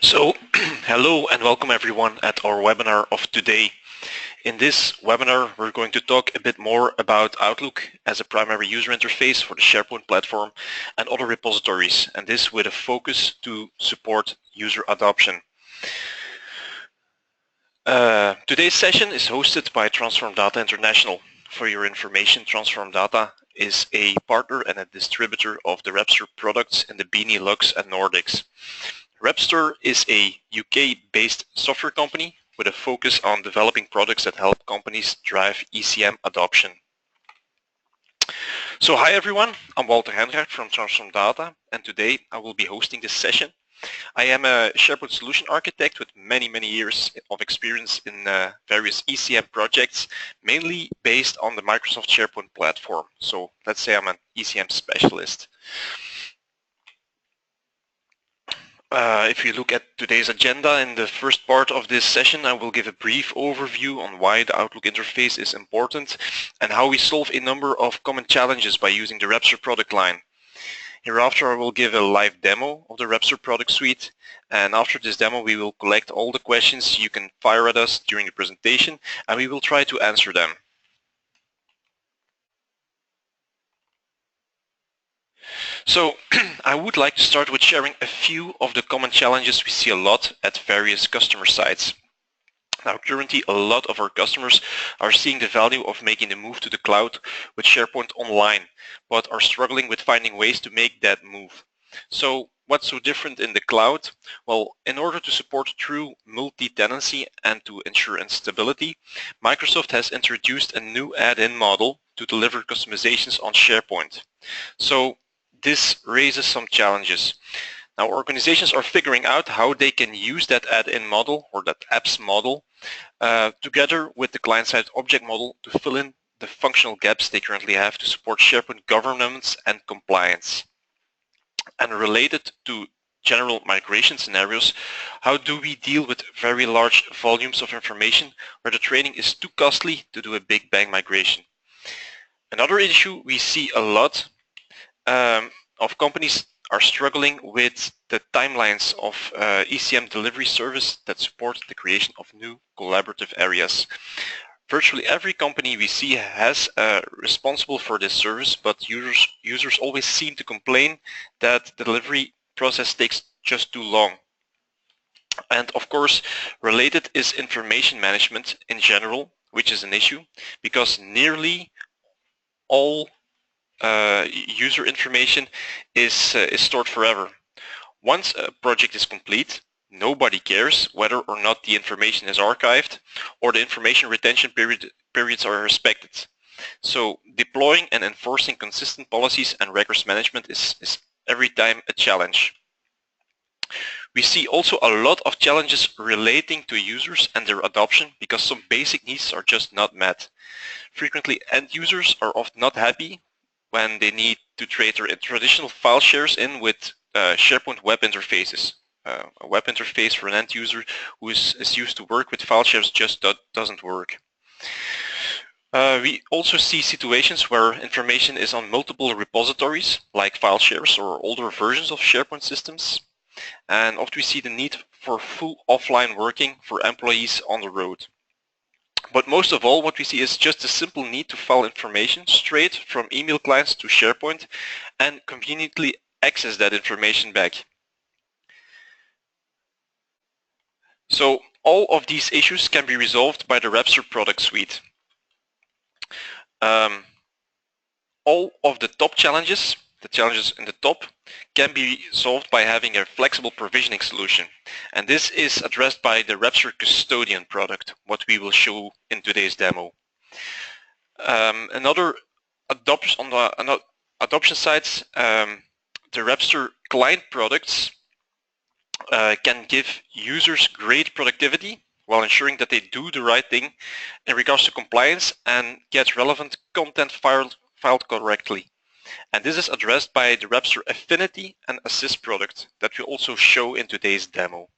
So, hello and welcome everyone at our webinar of today. In this webinar, we're going to talk a bit more about Outlook as a primary user interface for the SharePoint platform and other repositories, and this with a focus to support user adoption. Today's session is hosted by Transform Data International. For your information, Transform Data is a partner and a distributor of the Repstor products in the Benelux and Nordics. Repstor is a UK-based software company with a focus on developing products that help companies drive ECM adoption. So hi everyone, I'm Walter Henraert from Transform Data, and today I will be hosting this session. I am a SharePoint solution architect with many years of experience in various ECM projects, mainly based on the Microsoft SharePoint platform. So let's say I'm an ECM specialist. If you look at today's agenda, in the first part of this session I will give a brief overview on why the Outlook interface is important and how we solve a number of common challenges by using the Repstor product line. Hereafter I will give a live demo of the Repstor product suite, and after this demo we will collect all the questions you can fire at us during the presentation and we will try to answer them. So I would like to start with sharing a few of the common challenges we see a lot at various customer sites. Now currently a lot of our customers are seeing the value of making the move to the cloud with SharePoint Online, but are struggling with finding ways to make that move. So what's so different in the cloud? Well, in order to support true multi-tenancy and to ensure instability, Microsoft has introduced a new add-in model to deliver customizations on SharePoint. So this raises some challenges. Now organizations are figuring out how they can use that add-in model or that apps model together with the client-side object model to fill in the functional gaps they currently have to support SharePoint governance and compliance. And related to general migration scenarios, how do we deal with very large volumes of information where the training is too costly to do a big bang migration? Another issue we see a lot of companies are struggling with the timelines of ECM delivery service that support the creation of new collaborative areas. Virtually every company we see has responsible for this service, but users always seem to complain that the delivery process takes just too long. And of course, related is information management in general, which is an issue because nearly all user information is stored forever. Once a project is complete, nobody cares whether or not the information is archived or the information retention periods are respected. So deploying and enforcing consistent policies and records management is every time a challenge. We see also a lot of challenges relating to users and their adoption because some basic needs are just not met. Frequently end users are often not happy when they need to trade their traditional file shares in with SharePoint web interfaces. A web interface for an end user who is used to work with file shares just doesn't work. We also see situations where information is on multiple repositories, like file shares or older versions of SharePoint systems. And often we see the need for full offline working for employees on the road. But most of all, what we see is just a simple need to file information straight from email clients to SharePoint and conveniently access that information back. So all of these issues can be resolved by the Repstor product suite. All of the top challenges, the challenges in the top, can be solved by having a flexible provisioning solution. And this is addressed by the Repstor Custodian product, what we will show in today's demo. Another adoption on the adoption sides, the Repstor client products can give users great productivity while ensuring that they do the right thing in regards to compliance and get relevant content filed correctly. And this is addressed by the Repstor Affinity and Assist product that we also show in today's demo.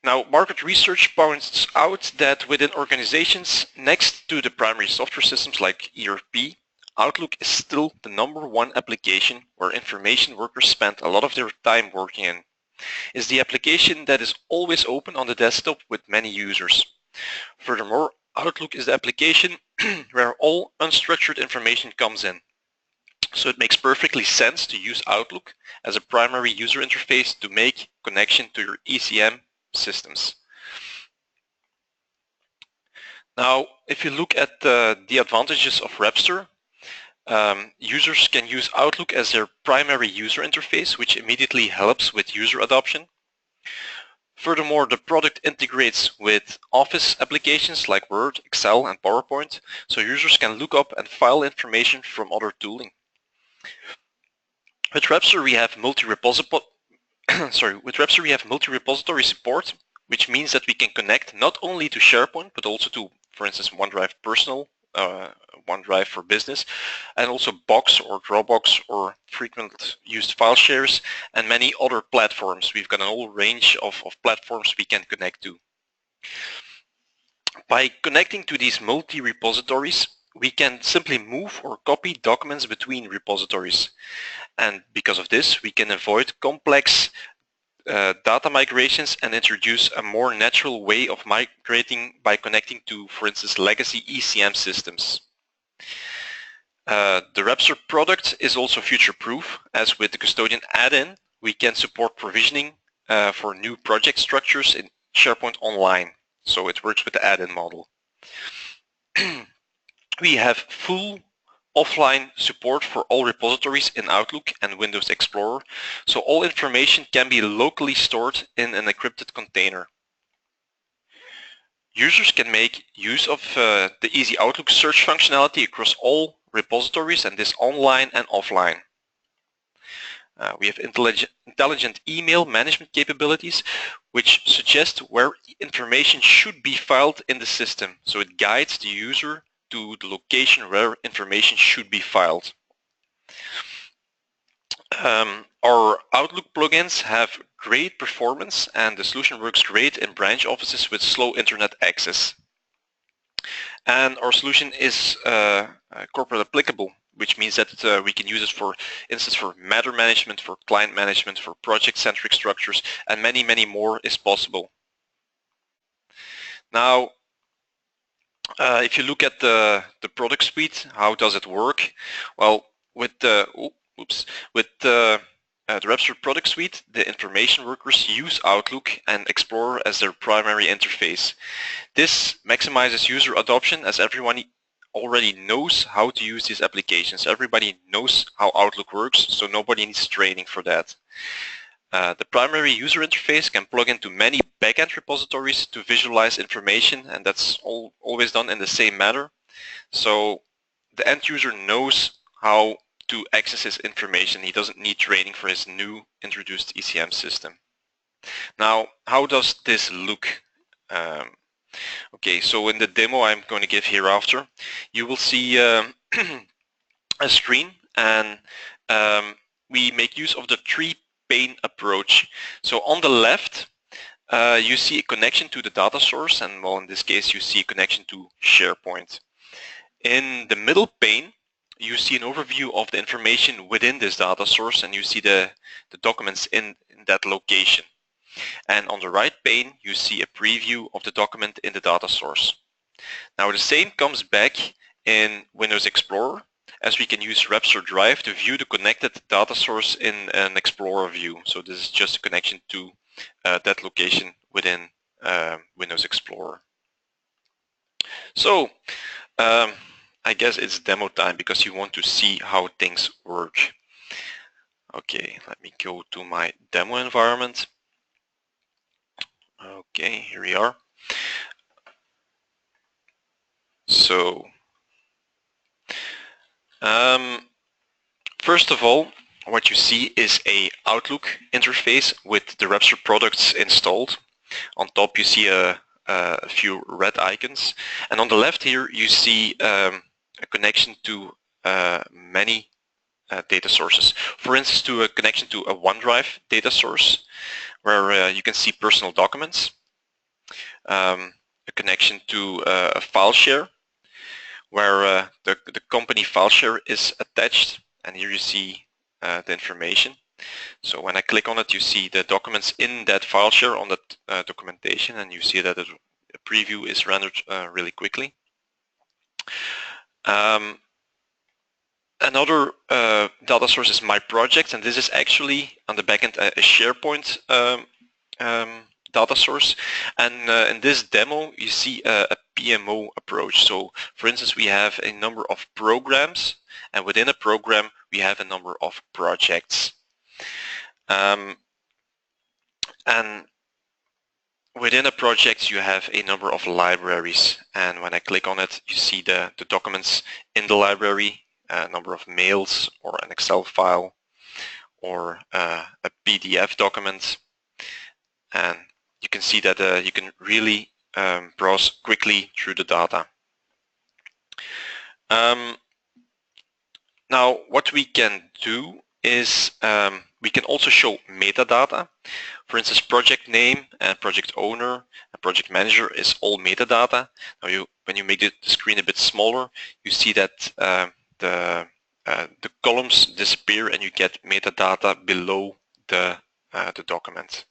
Now, market research points out that within organizations, next to the primary software systems like ERP, Outlook is still the #1 application where information workers spend a lot of their time working in. It's the application that is always open on the desktop with many users. Furthermore, Outlook is the application where all unstructured information comes in. So it makes perfectly sense to use Outlook as a primary user interface to make connection to your ECM systems. Now, if you look at the advantages of Repstor, users can use Outlook as their primary user interface, which immediately helps with user adoption. Furthermore, the product integrates with Office applications like Word, Excel, and PowerPoint, so users can look up and file information from other tooling. With Repstor, we have multi-repository support, which means that we can connect not only to SharePoint, but also to, for instance, OneDrive Personal, OneDrive for Business, and also Box or Dropbox or frequent used file shares, and many other platforms. We've got a whole range of platforms we can connect to. By connecting to these multi-repositories, we can simply move or copy documents between repositories. And because of this, we can avoid complex data migrations and introduce a more natural way of migrating by connecting to, for instance, legacy ECM systems. The Repstor product is also future-proof, as with the custodian add-in, we can support provisioning for new project structures in SharePoint Online. So it works with the add-in model. We have full offline support for all repositories in Outlook and Windows Explorer, so all information can be locally stored in an encrypted container. Users can make use of the easy Outlook search functionality across all repositories, and this online and offline. We have intelligent email management capabilities, which suggest where information should be filed in the system, so it guides the user to the location where information should be filed. Our Outlook plugins have great performance, and the solution works great in branch offices with slow internet access. And our solution is corporate applicable, which means that we can use it, for instance, for matter management, for client management, for project-centric structures, and many, many more is possible. Now, if you look at the product suite, how does it work? Well, with the Repstor product suite, the information workers use Outlook and Explorer as their primary interface. This maximizes user adoption, as everyone already knows how to use these applications. Everybody knows how Outlook works, so nobody needs training for that. The primary user interface can plug into many backend repositories to visualize information, and that's always done in the same manner. So the end user knows how to access his information. He doesn't need training for his new introduced ECM system. Now, how does this look? Okay, so in the demo I'm going to give hereafter, you will see a screen, and we make use of the three-pane approach. So on the left, you see a connection to the data source, and well, in this case you see a connection to SharePoint. In the middle pane, you see an overview of the information within this data source, and you see the documents in that location. And on the right pane, you see a preview of the document in the data source. Now the same comes back in Windows Explorer, as we can use Repstor Drive to view the connected data source in an Explorer view. So this is just a connection to that location within Windows Explorer. So I guess it's demo time, because you want to see how things work. Okay, let me go to my demo environment. Okay, here we are. So first of all, what you see is a Outlook interface with the Repstor products installed. On top you see a few red icons, and on the left here you see a connection to many data sources. For instance, to a connection to a OneDrive data source, where you can see personal documents, a connection to a file share, where the company file share is attached, and here you see the information. So when I click on it, you see the documents in that file share on that documentation, and you see that the preview is rendered really quickly. Another data source is my project, and this is actually on the backend a SharePoint data source. And in this demo, you see a PMO approach. So for instance, we have a number of programs, and within a program, we have a number of projects. And within a project, you have a number of libraries. And when I click on it, you see the documents in the library, a number of mails or an Excel file or a PDF document. And you can see that you can really browse quickly through the data. Now, what we can do is we can also show metadata. For instance, project name and project owner and project manager is all metadata. Now, when you make the screen a bit smaller, you see that the columns disappear and you get metadata below the document.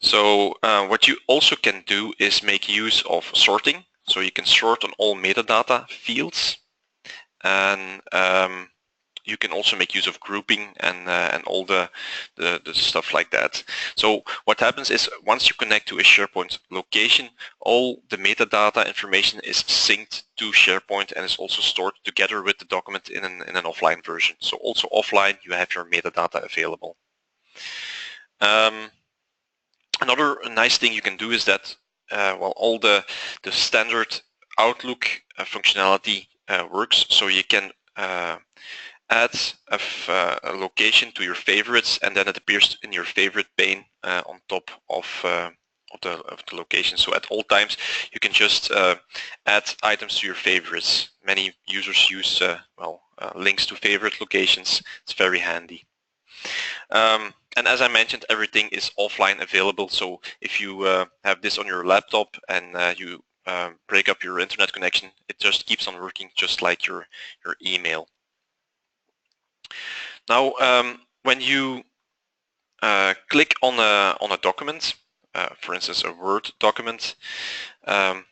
So what you also can do is make use of sorting. So you can sort on all metadata fields, and you can also make use of grouping and all the stuff like that. So what happens is once you connect to a SharePoint location, all the metadata information is synced to SharePoint and is also stored together with the document in an offline version. So also offline, you have your metadata available. Another nice thing you can do is that well, all the standard Outlook functionality works. So you can add a location to your favorites, and then it appears in your favorite pane on top of the location. So at all times, you can just add items to your favorites. Many users use links to favorite locations. It's very handy. And as I mentioned, everything is offline available. So if you have this on your laptop and you break up your internet connection, it just keeps on working just like your email. Now, when you click on a document, for instance, a Word document, you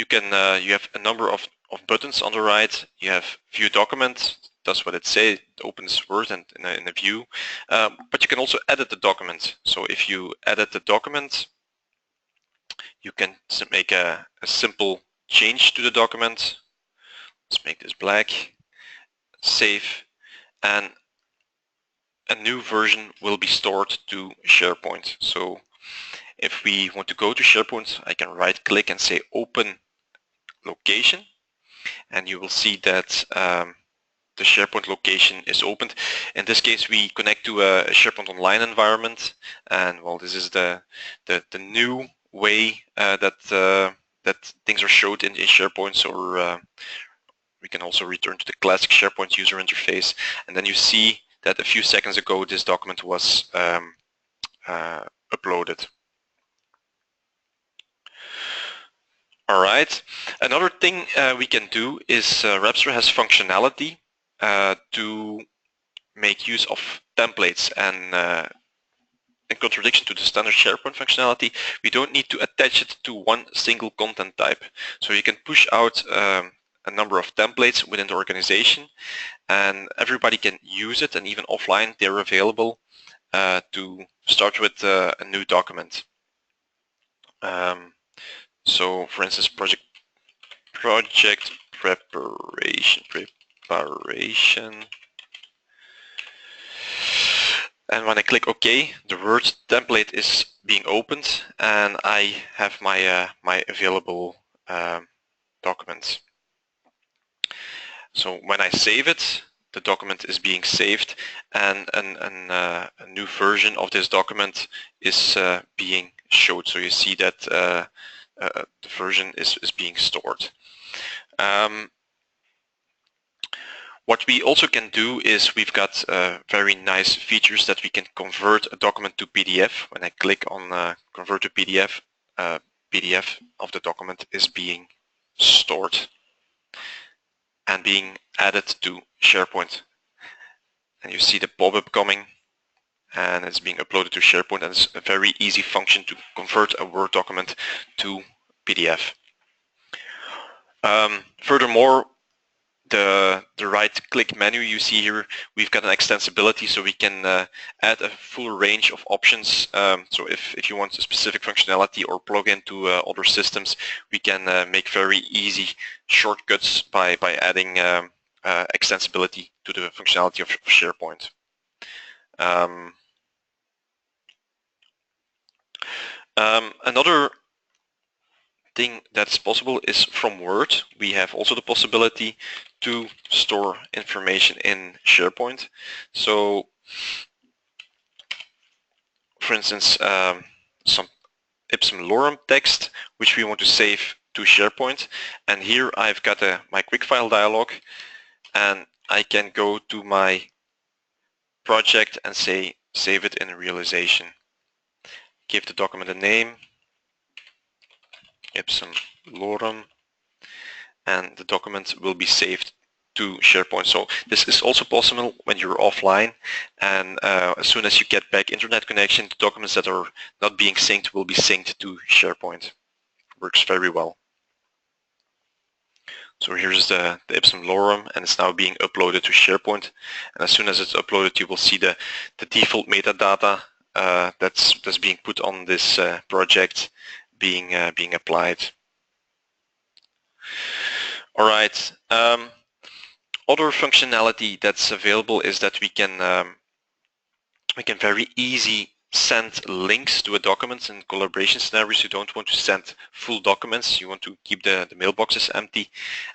have a number of buttons on the right. You have View Document. That's what it says. It opens Word and in a view. But you can also edit the document. So if you edit the document, you can make a simple change to the document. Let's make this black. Save, and a new version will be stored to SharePoint. So if we want to go to SharePoint, I can right click and say Open Location, and you will see that the SharePoint location is opened. In this case, we connect to a SharePoint Online environment, and well, this is the new way that things are showed in SharePoint. So we can also return to the classic SharePoint user interface, and then you see that a few seconds ago this document was uploaded. All right. Another thing we can do is Repstor has functionality to make use of templates, and in contradiction to the standard SharePoint functionality, we don't need to attach it to one single content type. So you can push out a number of templates within the organization, and everybody can use it, and even offline they're available to start with a new document. So for instance, project preparation, and when I click OK, the Word template is being opened, and I have my my available documents. So when I save it, the document is being saved, and a new version of this document is being showed. So you see that the version is being stored. What we also can do is we've got very nice features that we can convert a document to PDF. When I click on convert to PDF, PDF of the document is being stored. and being added to SharePoint. And you see the pop-up coming, and it's being uploaded to SharePoint, and it's a very easy function to convert a Word document to PDF. Furthermore, the right-click menu you see here, we've got an extensibility, so we can add a full range of options. So if you want a specific functionality or plug into other systems, we can make very easy shortcuts by adding extensibility to the functionality of SharePoint. Another thing that's possible is from Word. We have also the possibility to store information in SharePoint. So, for instance, some ipsum lorem text, which we want to save to SharePoint. And here I've got my quick file dialog, and I can go to my project and say save it in realization. Give the document a name, ipsum lorem, and the document will be saved to SharePoint. So this is also possible when you're offline, and as soon as you get back internet connection, the documents that are not being synced will be synced to SharePoint. Works very well. So here's the ipsum lorem, and it's now being uploaded to SharePoint. And as soon as it's uploaded, you will see the default metadata that's being put on this project being applied. All right. Other functionality that's available is that we can very easy send links to a document. In collaboration scenarios, you don't want to send full documents. You want to keep the mailboxes empty,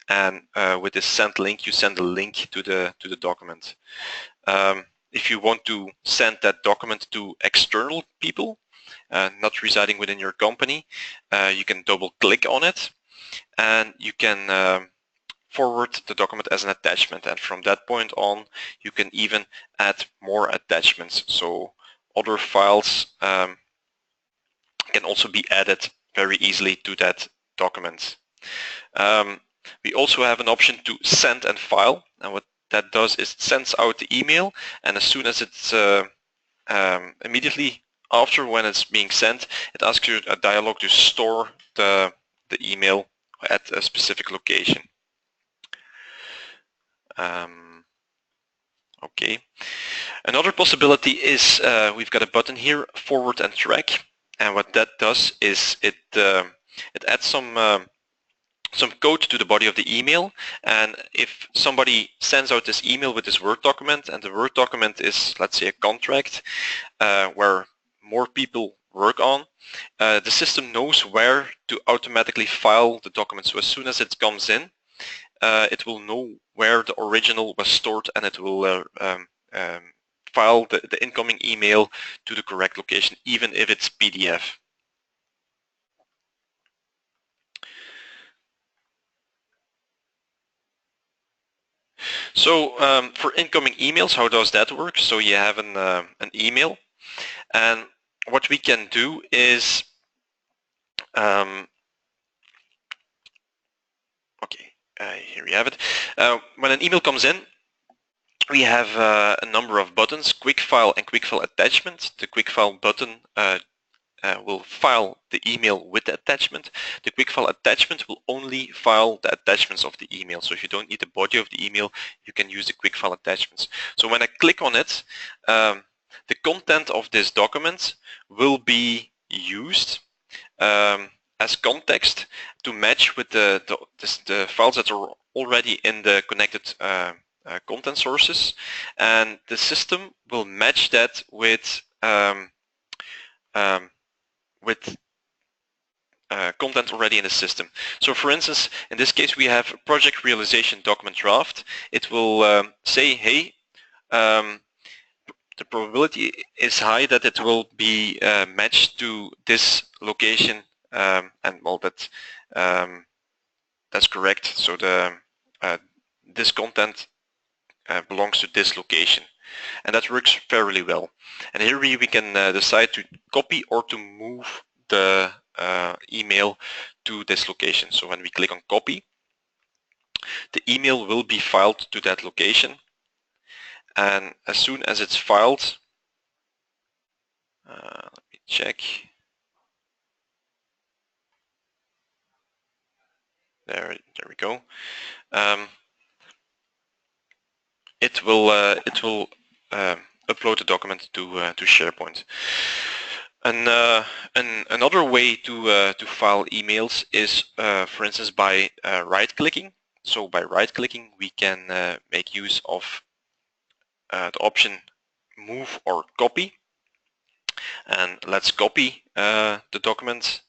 and with this send link, you send a link to the document. If you want to send that document to external people, not residing within your company, you can double click on it, and you can forward the document as an attachment, and from that point on you can even add more attachments. So other files can also be added very easily to that document. We also have an option to send and file, and what that does is it sends out the email, and as soon as it's immediately after when it's being sent, it asks you a dialog to store the email at a specific location. Okay. Another possibility is we've got a button here, forward and track, and what that does is it adds some code to the body of the email, and if somebody sends out this email with this Word document, and the Word document is, let's say, a contract where more people work on, the system knows where to automatically file the document. So as soon as it comes in, it will know where the original was stored, and it will file the incoming email to the correct location, even if it's PDF. So for incoming emails, how does that work? So you have an email, and what we can do is here we have it. When an email comes in, we have a number of buttons, quick file and quick file attachment. The quick file button will file the email with the attachment. The quick file attachment will only file the attachments of the email. So if you don't need the body of the email, you can use the quick file attachments. So when I click on it, the content of this document will be used as context to match with the files that are already in the connected content sources, and the system will match that with content already in the system. So for instance, in this case we have project realization document draft. It will say, hey, the probability is high that it will be matched to this location, and well, that's correct. So this content belongs to this location, and that works fairly well. And here we can decide to copy or to move the email to this location. So when we click on copy, the email will be filed to that location. And as soon as it's filed, let me check. There we go. It will upload the document to SharePoint. And another way to file emails is, for instance, by right-clicking. So by right-clicking, we can make use of the option Move or Copy. And let's copy the document.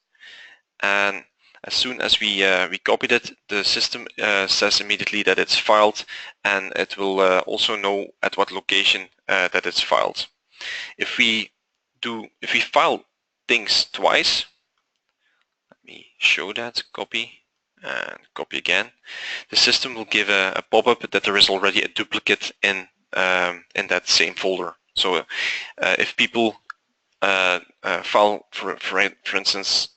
And as soon as we copied it, the system says immediately that it's filed, and it will also know at what location that it's filed. If we file things twice, let me show that, copy and copy again, the system will give a pop-up that there is already a duplicate in that same folder. So if people file, for instance,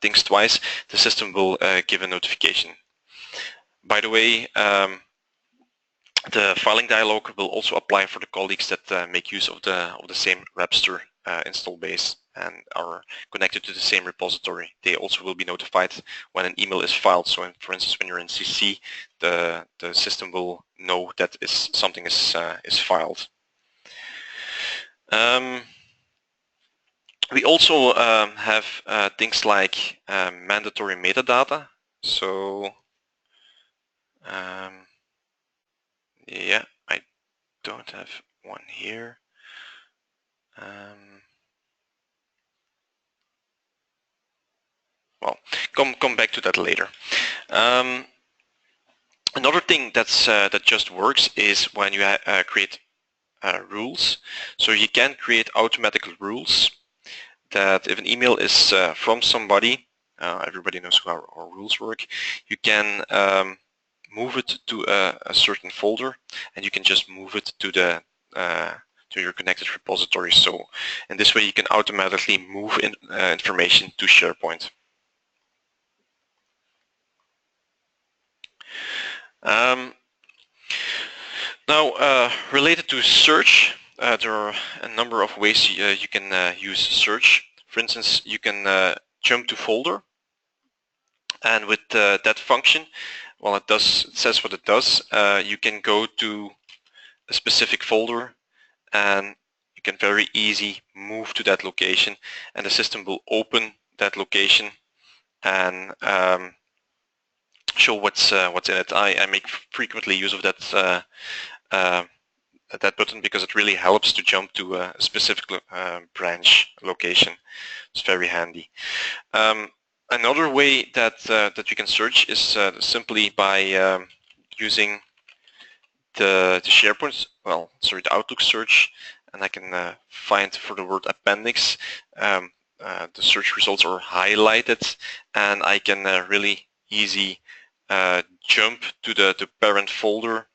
things twice, the system will give a notification. By the way, the filing dialog will also apply for the colleagues that make use of the same Repstor install base and are connected to the same repository. They also will be notified when an email is filed. So, for instance, when you're in CC, the system will know that something is filed. We also have things like mandatory metadata. So yeah, I don't have one here. Well, come back to that later. Another thing that just works is when you create rules. So you can create automatic rules that if an email is from somebody, everybody knows how our rules work, you can move it to a certain folder, and you can just move it to your connected repository. So in this way you can automatically move information to SharePoint. Now, related to search, there are a number of ways you can use search. For instance, you can jump to folder, and with that function, well, it says what it does. You can go to a specific folder, and you can very easy move to that location, and the system will open that location and show what's in it. I make frequently use of that button because it really helps to jump to a specific branch location. It's very handy. Another way that you can search is simply by using the SharePoint, the Outlook search, and I can find for the word appendix. The search results are highlighted, and I can really easy jump to the parent folder,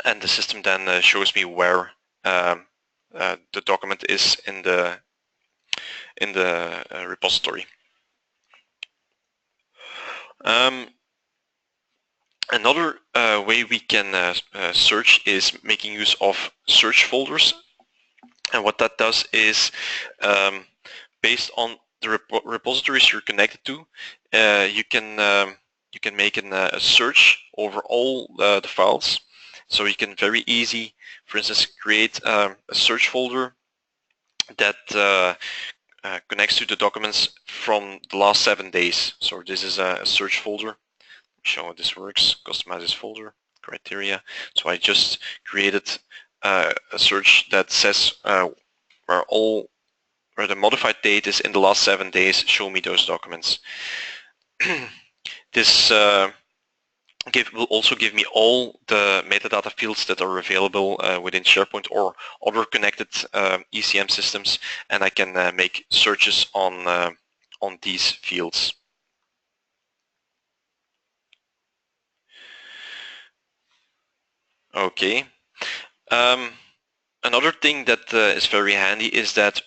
and the system then shows me where the document is in the repository. Another way we can search is making use of search folders, and what that does is based on the repositories you're connected to, you can make a search over all the files. So you can very easy, for instance, create a search folder that connects to the documents from the last 7 days. So this is a search folder. Show how this works. Customize this folder, criteria. So I just created a search that says where the modified date is in the last 7 days. Show me those documents. This will also give me all the metadata fields that are available within SharePoint or other connected ECM systems, and I can make searches on these fields. Okay. Another thing that is very handy is that,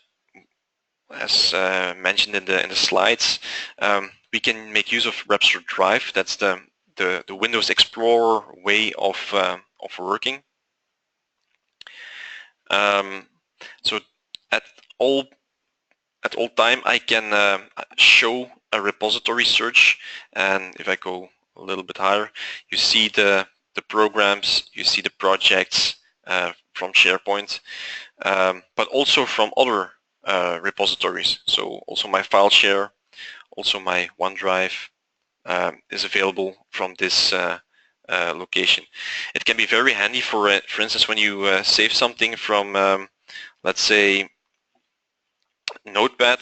as mentioned in the slides, we can make use of Repstor Drive. That's the the Windows Explorer way of working. So at all time I can show a repository search, and if I go a little bit higher, you see the programs, you see the projects from SharePoint, but also from other repositories. So also my file share, also my OneDrive is available from this location. It can be very handy for instance, when you save something from, let's say, Notepad,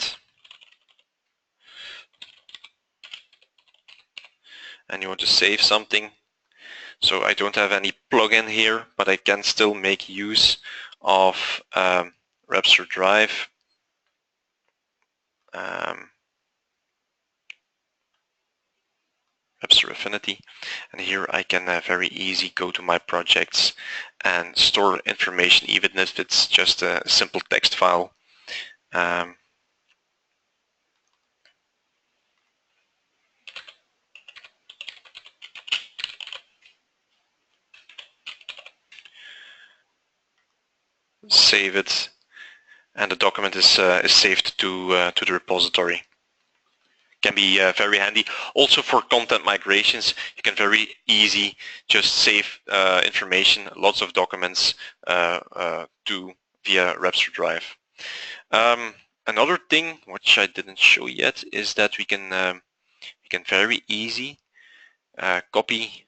and you want to save something. So I don't have any plugin here, but I can still make use of Repstor Drive. Repstor Affinity, and here I can very easy go to my projects and store information, even if it's just a simple text file. Save it, and the document is saved to the repository. Can be very handy. Also for content migrations, you can very easy just save information, lots of documents to via Repstor Drive. Another thing which I didn't show yet is that we can very easy copy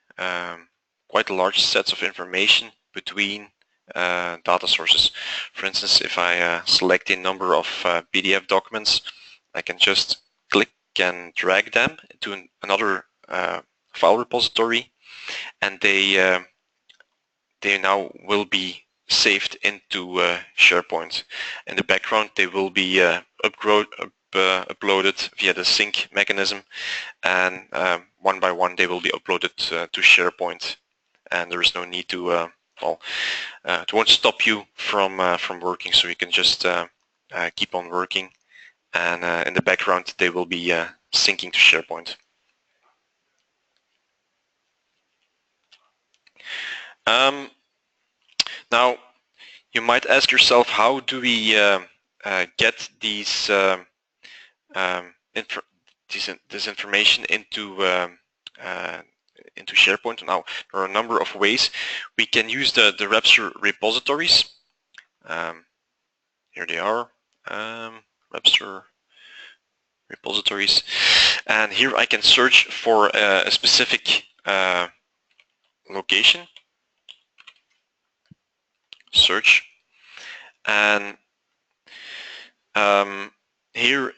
quite large sets of information between data sources. For instance, if I select a number of PDF documents, I can just click and drag them to another file repository, and they now will be saved into SharePoint. In the background, they will be uploaded via the sync mechanism, and one by one they will be uploaded to SharePoint, and there is no need to it won't stop you from working, so you can just keep on working, and in the background they will be syncing to SharePoint. Now you might ask yourself, how do we get this information into SharePoint? Now there are a number of ways. We can use the Repstor repositories. Here they are, Repstor repositories, and here I can search for a specific location. Search, and here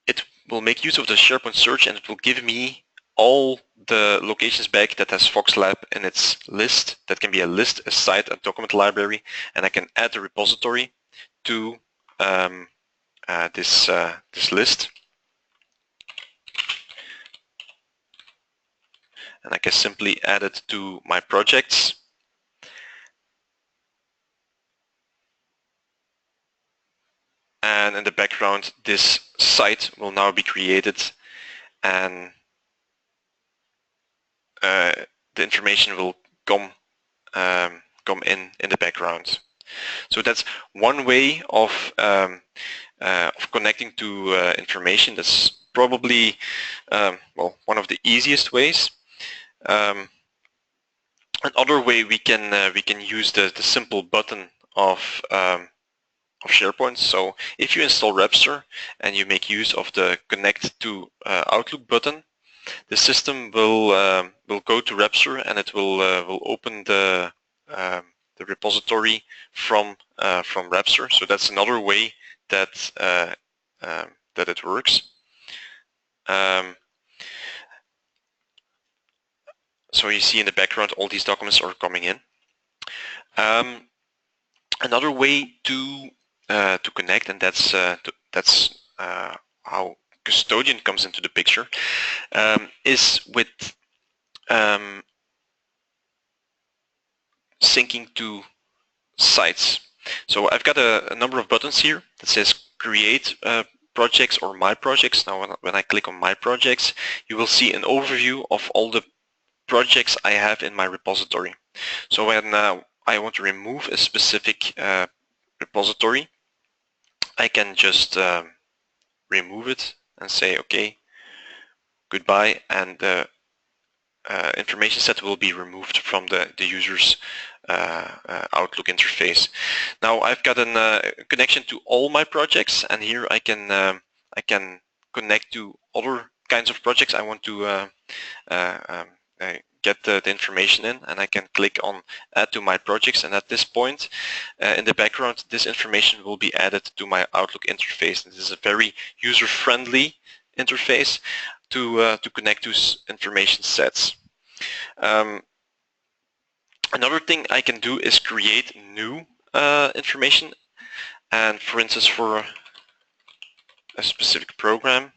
it will make use of the SharePoint search, and it will give me all the locations back that has FoxLab in its list. That can be a list, a site, a document library, and I can add the repository to this list, and I can simply add it to my projects. And in the background, this site will now be created, and the information will come in the background. So that's one way of connecting to information. That's probably one of the easiest ways. Another way we can use the simple button of SharePoint. So if you install Repstor and you make use of the Connect to Outlook button, the system will go to Repstor, and it will open the repository from Repstor. So that's another way that that it works. So you see in the background all these documents are coming in. Another way to connect, and that's how Custodian comes into the picture, is with syncing to sites. So I've got a number of buttons here that says create projects or my projects. Now when I click on my projects, you will see an overview of all the projects I have in my repository. So when I want to remove a specific repository, I can just remove it and say okay, goodbye, and the information set will be removed from the user's Outlook interface. Now I've got a connection to all my projects, and here I can connect to other kinds of projects I want to get the information in, and I can click on add to my projects, and at this point in the background this information will be added to my Outlook interface. This is a very user-friendly interface to connect to information sets. Another thing I can do is create new information, and for instance for a specific program,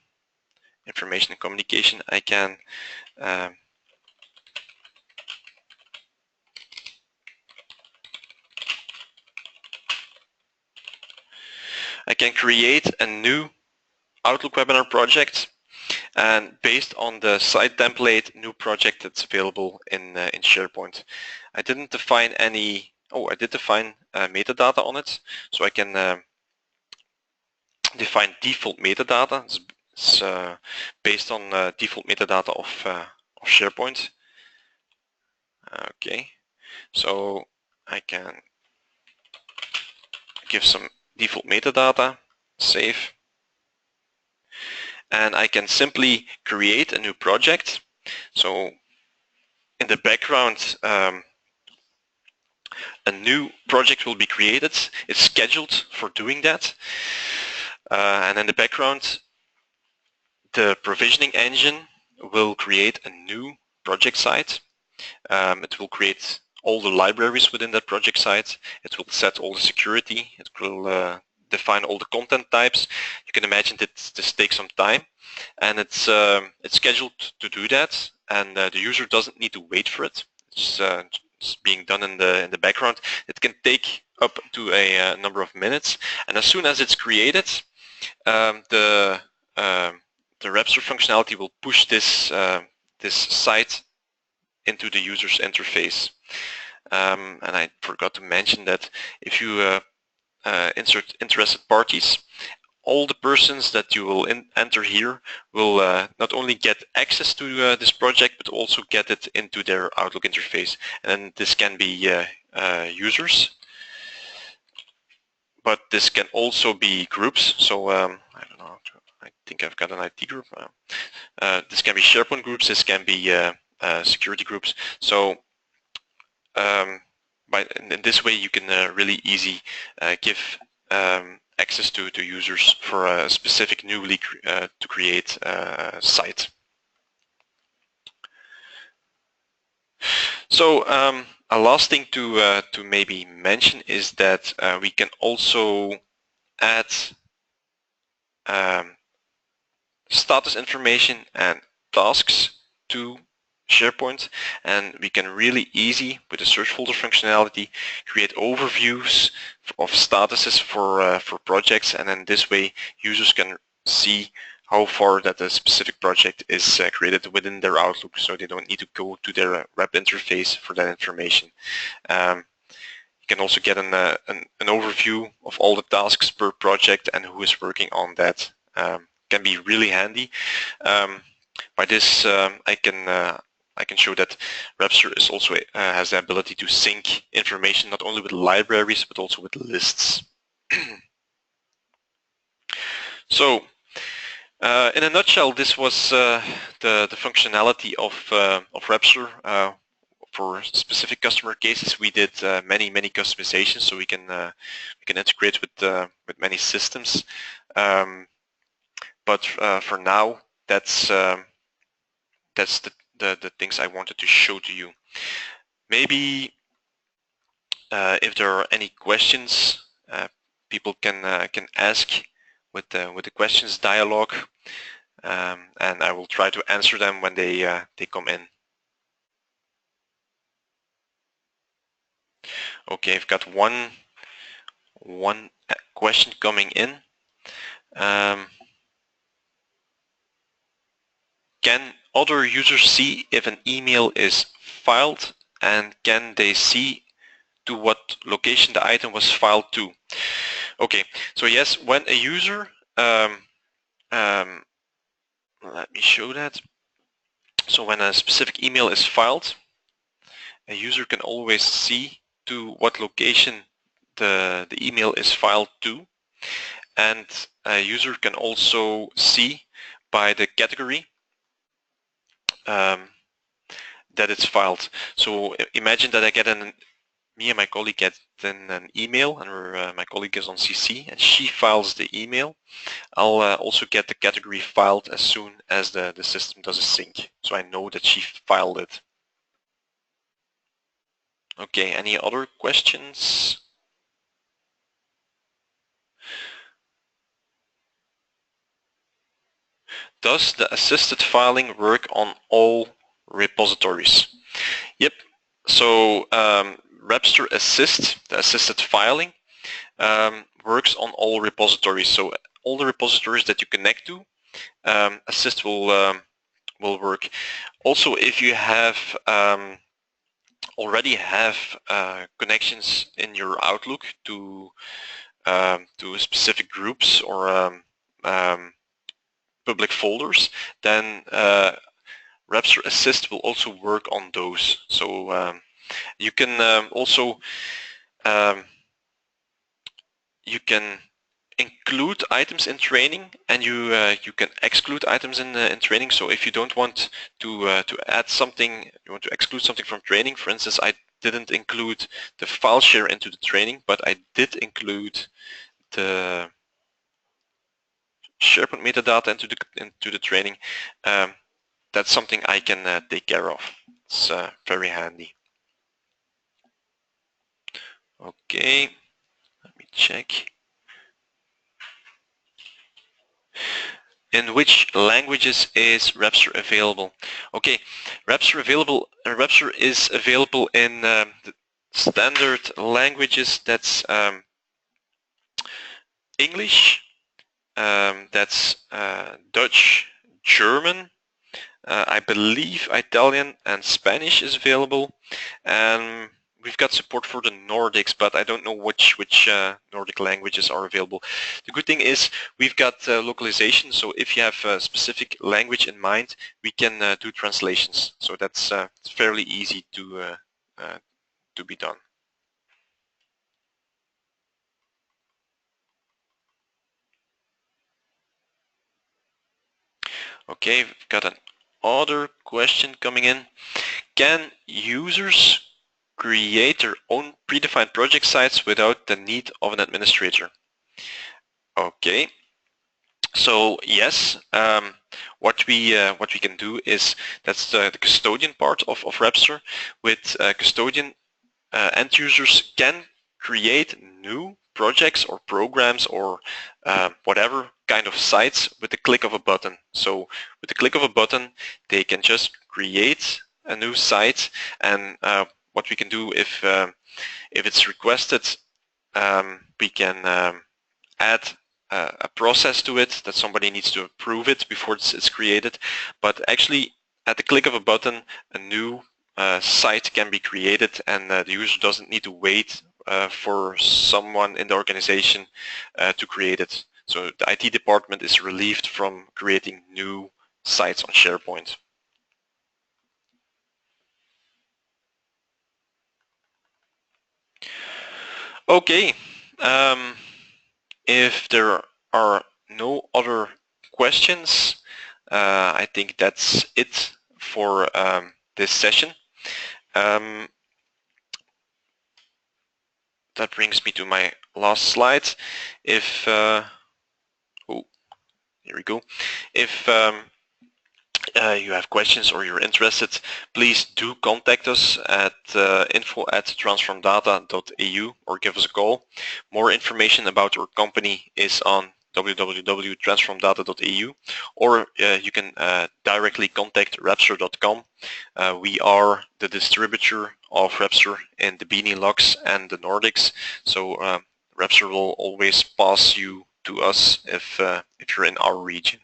information and communication, I can create a new Outlook webinar project, and based on the site template, new project that's available in SharePoint. I didn't define any, I did define metadata on it, so I can define default metadata. It's based on default metadata of SharePoint. Okay, so I can give some default metadata, save, and I can simply create a new project. So in the background, a new project will be created. It's scheduled for doing that. And in the background, the provisioning engine will create a new project site. It will create all the libraries within that project site. It will set all the security. It will define all the content types. You can imagine that this takes some time, and it's scheduled to do that, and the user doesn't need to wait for it. It's being done in the background. It can take up to a number of minutes, and as soon as it's created, the Repstor functionality will push this site into the user's interface. And I forgot to mention that if you insert interested parties, all the persons that you will enter here will not only get access to this project, but also get it into their Outlook interface. And this can be users, but this can also be groups. So I don't know, I think I've got an IT group. This can be SharePoint groups, this can be security groups. So in this way you can really easy give access to users for a specific newly to create site. So a last thing to maybe mention is that we can also add status information and tasks to SharePoint, and we can really easy with the search folder functionality create overviews of statuses for projects, and then this way users can see how far that a specific project is created within their Outlook, so they don't need to go to their web interface for that information. You can also get an overview of all the tasks per project and who is working on that. Can be really handy. By this I can show that Repstor is also has the ability to sync information not only with libraries but also with lists. So in a nutshell, this was the functionality of Repstor. For specific customer cases, we did many customizations, so we can integrate with many systems. But for now, that's the things I wanted to show to you. Maybe if there are any questions, people can ask with the questions dialogue, and I will try to answer them when they come in. Okay, I've got one question coming in. can other users see if an email is filed, and can they see to what location the item was filed to? Okay, so yes, when a user, let me show that. So when a specific email is filed, a user can always see to what location the email is filed to, and a user can also see by the category that it's filed. So imagine that I get me and my colleague get an email, and my colleague is on CC, and she files the email. I'll also get the category filed as soon as the system does a sync, so I know that she filed it. Okay, any other questions? Does the assisted filing work on all repositories? Yep. So Repstor Assist, the assisted filing, works on all repositories. So all the repositories that you connect to, Assist will work. Also, if you have already have connections in your Outlook to specific groups or public folders, then Repstor Assist will also work on those. So you can also you can include items in training, and you can exclude items in training. So if you don't want to add something, you want to exclude something from training. For instance, I didn't include the file share into the training, but I did include the SharePoint metadata into the training. That's something I can take care of. It's very handy. Okay, let me check. In which languages is Repstor available? Okay, Repstor is available in the standard languages. That's English, that's Dutch, German, I believe Italian and Spanish is available, and we've got support for the Nordics, but I don't know which Nordic languages are available. The good thing is we've got localization, so if you have a specific language in mind, we can do translations. So that's fairly easy to be done. Okay, we've got another question coming in. Can users create their own predefined project sites without the need of an administrator? Okay, so yes, what we can do is, that's the custodian part of Repstor. With custodian, end users can create new projects or programs or whatever kind of sites with the click of a button. So with the click of a button, they can just create a new site, and what we can do, if it's requested, we can add a process to it that somebody needs to approve it before it's created. But actually, at the click of a button, a new site can be created, and the user doesn't need to wait for someone in the organization to create it. So the IT department is relieved from creating new sites on SharePoint. Okay, if there are no other questions, I think that's it for this session. That brings me to my last slide. If here we go. If you have questions or you're interested, please do contact us at info@transformdata.eu or give us a call. More information about our company is on www.transformdata.eu, or you can directly contact Repstor.com. We are the distributor of Repstor in the Benelux and the Nordics, so Repstor will always pass you to us if you're in our region.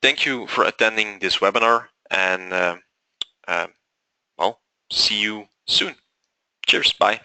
Thank you for attending this webinar, and well, see you soon. Cheers, bye.